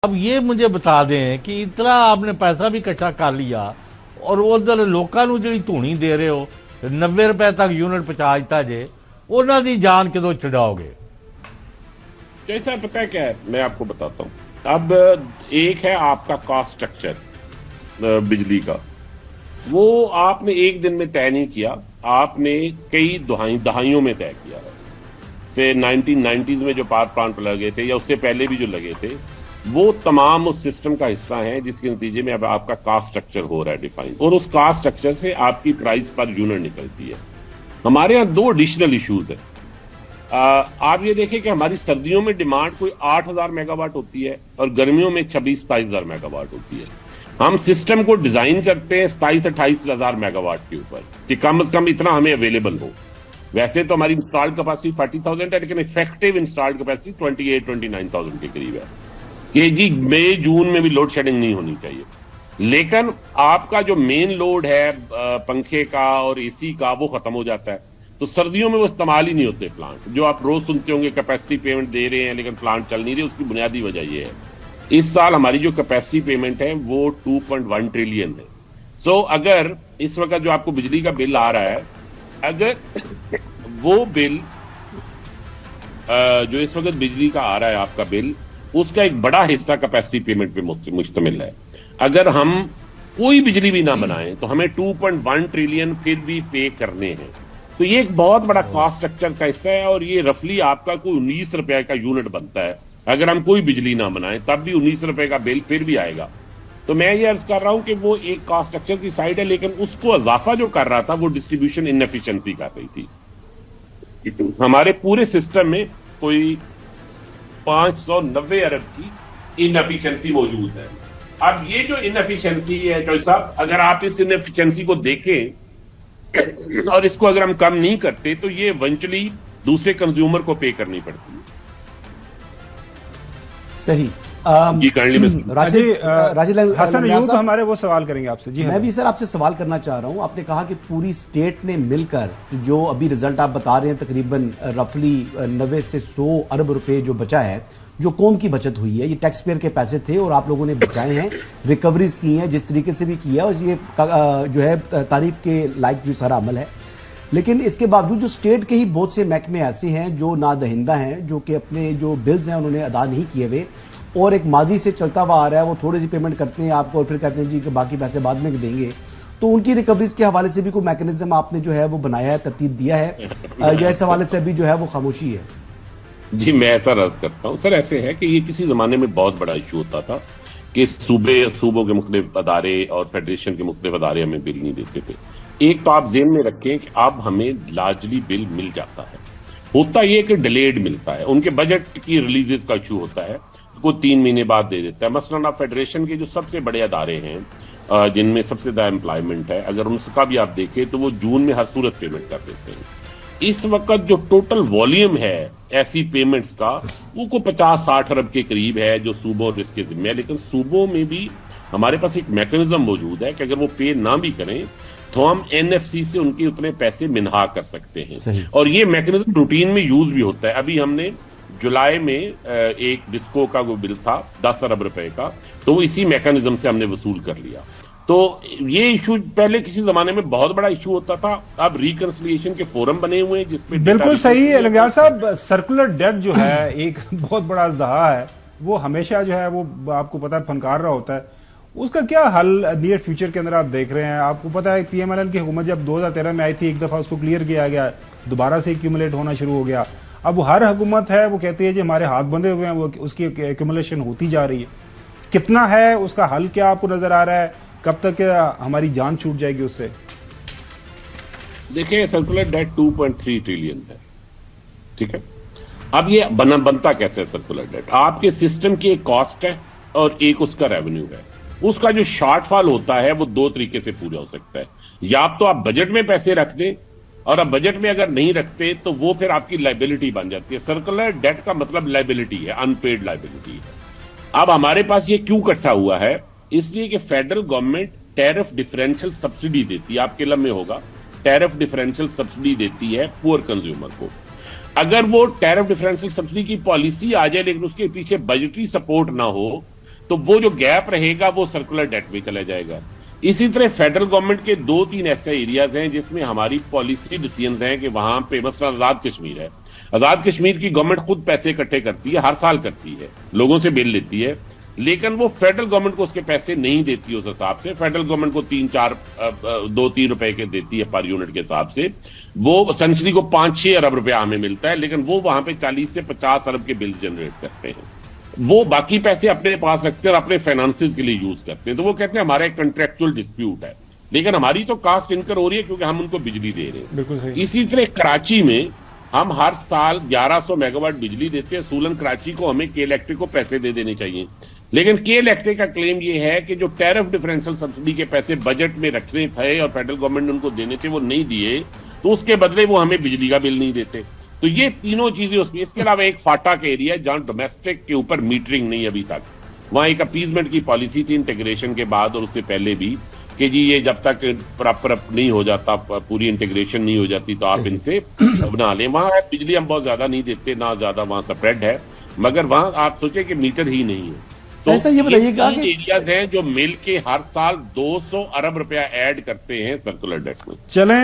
اب یہ مجھے بتا دیں کہ اتنا آپ نے پیسہ بھی اکٹھا کر لیا اور ادھر لوکاں نو جڑی دھونی دے رہے ہو 90 روپے تک یونٹ پہنچا جے انہاں دی جان کدوں چھڈاؤ گے؟ جیسا پتہ ہے کیا ہے میں آپ کو بتاتا ہوں. اب ایک ہے آپ کا کاسٹ سٹرکچر بجلی کا، وہ آپ نے ایک دن میں طے نہیں کیا، آپ نے کئی دہائیوں میں طے کیا ہے. سے 1990s میں جو پاور پلانٹ لگے تھے یا اس سے پہلے بھی جو لگے تھے وہ تمام اس سسٹم کا حصہ ہیں، جس کے نتیجے میں اب آپ کا کاسٹ سٹرکچر ہو رہا ہے ڈیفائن، اور اس کاسٹ سٹرکچر سے آپ کی پرائز پر یونٹ نکلتی ہے. ہمارے ہاں دو ایڈیشنل ایشوز ہیں. آپ یہ دیکھیں کہ ہماری سردیوں میں ڈیمانڈ کوئی 8,000 میگا واٹ ہوتی ہے اور گرمیوں میں 26-27,000 میگا واٹ ہوتی ہے. ہم سسٹم کو ڈیزائن کرتے ہیں 27-28,000 میگا واٹ کے اوپر کہ کم از کم اتنا ہمیں اویلیبل ہو. ویسے تو ہماری انسٹالڈ کیپیسٹی 40,000 ہے، لیکن ایفیکٹو انسٹالڈ کیپیسٹی 28-29,000 کے قریب ہے کہ جی مئی جون میں بھی لوڈ شیڈنگ نہیں ہونی چاہیے. لیکن آپ کا جو مین لوڈ ہے پنکھے کا اور اے سی کا وہ ختم ہو جاتا ہے، تو سردیوں میں وہ استعمال ہی نہیں ہوتے پلانٹ. جو آپ روز سنتے ہوں گے کیپیسٹی پیمنٹ دے رہے ہیں لیکن پلانٹ چل نہیں رہے، اس کی بنیادی وجہ یہ ہے. اس سال ہماری جو کیپیسٹی پیمنٹ ہے وہ 2.1 ٹریلین ہے. سو اگر اس وقت جو آپ کو بجلی کا بل آ رہا ہے، اگر وہ بل جو اس وقت بجلی کا آ رہا ہے آپ کا بل، اس کا ایک بڑا حصہ کیپیسٹی پیمنٹ پہ مشتمل ہے. اگر ہم کوئی بجلی بھی نہ بنائیں تو ہمیں 2.1 ٹریلین پھر بھی پے کرنے ہیں. تو یہ ایک بہت بڑا کاسٹ سٹرکچر کا حصہ ہے، اور یہ رفلی آپ کا کوئی 19 روپے کا یونٹ بنتا ہے. اگر ہم کوئی بجلی نہ بنائیں تب بھی 19 روپے کا بل پھر بھی آئے گا. تو میں یہ عرض کر رہا ہوں کہ وہ ایک کاسٹ سٹرکچر کی سائڈ ہے، لیکن اس کو اضافہ جو کر رہا تھا وہ ڈسٹریبیوشن انفیشنسی کر رہی تھی. ہمارے پورے سسٹم میں کوئی 590 ارب کی انفیشنسی موجود ہے. اب یہ جو انفیشنسی ہے چوہدری صاحب، اگر آپ اس انفیشنسی کو دیکھیں اور اس کو اگر ہم کم نہیں کرتے تو یہ ایونچولی دوسرے کنزیومر کو پے کرنی پڑتی ہے. صحیح. حسن یوں تو ہمارے وہ سوال کریں گے آپ سے. جی میں بھی سر آپ سے سوال کرنا چاہ رہا ہوں. آپ نے کہا کہ پوری اسٹیٹ نے مل کر جو ابھی رزلٹ آپ بتا رہے ہیں تقریباً رفلی 90 سے 100 ارب روپے جو بچا ہے، جو قوم کی بچت ہوئی ہے، یہ ٹیکس پیئر کے پیسے تھے اور آپ لوگوں نے بچائے ہیں، ریکوریز کی ہیں جس طریقے سے بھی کیا، اور یہ جو ہے تعریف کے لائق جو سارا عمل ہے. لیکن اس کے باوجود جو اسٹیٹ کے ہی بہت سے محکمے ایسے ہیں جو نادہندہ ہیں، جو کہ اپنے جو بلز ہیں انہوں نے ادا نہیں کیے ہوئے، اور ایک ماضی سے چلتا ہوا آ رہا ہے، وہ تھوڑی سی پیمنٹ کرتے ہیں آپ کو اور پھر کہتے ہیں جی کہ باقی پیسے بعد میں دیں گے. تو ان کی ریکوریز کے حوالے سے بھی کوئی میکنزم آپ نے جو ہے وہ بنایا ہے، ترتیب دیا ہے، یا اس حوالے سے ابھی جو ہے وہ خاموشی ہے؟ جی میں ایسا عرض کرتا ہوں سر، ایسے ہے کہ یہ کسی زمانے میں بہت بڑا ایشو ہوتا تھا کہ صوبوں کے مختلف ادارے اور فیڈریشن کے مختلف ادارے ہمیں بل نہیں دیتے تھے. ایک تو آپ ذہن میں رکھیں کہ اب ہمیں لارجلی بل مل جاتا ہے. ہوتا یہ کہ ڈیلیڈ ملتا ہے، ان کے بجٹ کی ریلیزز کا ایشو ہوتا ہے، کو 3 مہینے بعد دے دیتا ہے. مثلاً آپ فیڈریشن کے جو سب سے بڑے ادارے ہیں جن میں سب سے زیادہ امپلائمنٹ ہے، اگر ان کا بھی آپ دیکھیں تو وہ جون میں ہر صورت پیمنٹ کر دیتے ہیں. اس وقت جو ٹوٹل والیوم ہے ایسی پیمنٹس کا وہ کو 50-60 ارب کے قریب ہے جو صوبوں اور اس کے ذمہ ہے. لیکن صوبوں میں بھی ہمارے پاس ایک میکنزم موجود ہے کہ اگر وہ پے نہ بھی کریں تو ہم NFC سے ان کے اتنے پیسے منہا کر سکتے ہیں. اور یہ میکنزم روٹین میں یوز بھی ہوتا ہے. ابھی ہم نے جولائی میں ایک ڈسکو کا وہ بل تھا 10 ارب روپے کا، تو وہ اسی میکنزم سے ہم نے وصول کر لیا. تو یہ ایشو پہلے کسی زمانے میں بہت بڑا ایشو ہوتا تھا، اب ریکنسلیشن کے فورم بنے ہوئے ہیں جس پہ بالکل صحیح ہے. لنگیال صاحب، سرکولر ڈیٹ جو ہے ایک بہت بڑا ازدہا ہے، وہ ہمیشہ جو ہے وہ آپ کو پتا ہے پھنکار رہا ہوتا ہے. اس کا کیا حل نیئر فیوچر کے اندر آپ دیکھ رہے ہیں؟ آپ کو پتا ہے PMLN کی حکومت جب 2013 میں آئی تھی ایک دفعہ اس کو کلیئر کیا گیا، دوبارہ سے ایکیومولیٹ ہونا شروع ہو گیا. اب ہر حکومت ہے وہ کہتی ہے جی ہمارے ہاتھ بندھے ہوئے ہیں، وہ اس کی ایکیومولیشن ہوتی جا رہی ہے. کتنا ہے اس کا حل؟ کیا آپ کو نظر آ رہا ہے؟ کب تک ہماری جان چھوٹ جائے گی اس سے؟ دیکھیں سرکولر ڈیٹ 2.3 ٹریلین ہے، ٹھیک ہے. اب یہ بنتا کیسے ہے سرکولر ڈیٹ؟ آپ کے سسٹم کی ایک کاسٹ ہے اور ایک اس کا ریونیو ہے. اس کا جو شارٹ فال ہوتا ہے وہ 2 طریقے سے پورا ہو سکتا ہے. یا تو آپ بجٹ میں پیسے رکھ دیں، اور اب بجٹ میں اگر نہیں رکھتے تو وہ پھر آپ کی لائبلٹی بن جاتی ہے. سرکولر ڈیٹ کا مطلب لائبلٹی ہے، ان پیڈ لائبلٹی ہے. اب ہمارے پاس یہ کیوں اکٹھا ہوا ہے؟ اس لیے کہ federal government tariff differential subsidy دیتی ہے، آپ کے علم میں ہوگا ٹیرف ڈیفرنشل سبسڈی دیتی ہے پور کنزیومر کو. اگر وہ ٹیرف ڈیفرنشل سبسڈی کی پالیسی آ جائے لیکن اس کے پیچھے بجٹری سپورٹ نہ ہو تو وہ جو گیپ رہے گا وہ سرکولر ڈیٹ میں چلا جائے گا. اسی طرح فیڈرل گورنمنٹ کے 2-3 ایسے ایریاز ہیں جس میں ہماری پالیسی ڈیسیژنز ہیں کہ وہاں پہ مثلا آزاد کشمیر ہے. آزاد کشمیر کی گورنمنٹ خود پیسے اکٹھے کرتی ہے, ہر سال کرتی ہے, لوگوں سے بل لیتی ہے, لیکن وہ فیڈرل گورنمنٹ کو اس کے پیسے نہیں دیتی اس حساب سے. فیڈرل گورنمنٹ کو 2-3 روپے کے دیتی ہے پر یونٹ کے حساب سے. وہ سنچری کو 5-6 ارب روپیہ ہمیں ملتا ہے, لیکن وہ وہاں پہ 40 سے 50 ارب کے بل جنریٹ کرتے ہیں. وہ باقی پیسے اپنے پاس رکھتے ہیں اور اپنے فائنانسز کے لیے یوز کرتے ہیں. تو وہ کہتے ہیں ہمارا ایک کنٹریکچوئل ڈسپیوٹ ہے, لیکن ہماری تو کاسٹ انکر ہو رہی ہے کیونکہ ہم ان کو بجلی دے رہے ہیں. بالکل صحیح. اسی طرح کراچی میں ہم ہر سال 1100 میگا واٹ بجلی دیتے ہیں. سولن کراچی کو ہمیں کے الیکٹرک کو پیسے دے دینے چاہیے, لیکن کے الیکٹرک کا کلیم یہ ہے کہ جو ٹیرف ڈفرینشل سبسڈی کے پیسے بجٹ میں رکھنے تھے اور فیڈرل گورنمنٹ نے ان کو دینے تھے وہ نہیں دیے, تو اس کے بدلے وہ ہمیں بجلی کا بل نہیں دیتے. تو یہ تینوں چیزیں اس میں. اس کے علاوہ ایک فاٹا کا ایریا ہے جہاں ڈومیسٹک کے اوپر میٹرنگ نہیں ابھی تک. وہاں ایک اپیزمنٹ کی پالیسی تھی انٹیگریشن کے بعد اور اس سے پہلے بھی کہ جی یہ جب تک پراپر نہیں ہو جاتا, پوری انٹیگریشن نہیں ہو جاتی تو آپ ان سے بنا لیں. وہاں بجلی ہم بہت زیادہ نہیں دیتے, نہ زیادہ وہاں سپریڈ ہے, مگر وہاں آپ سوچیں کہ میٹر ہی نہیں ہے. تو ایسا یہ بتائیے گا کہ ایریاز ہیں جو مل کے ہر سال 200 ارب روپیہ ایڈ کرتے ہیں سرکولر ڈیٹ میں. چلیں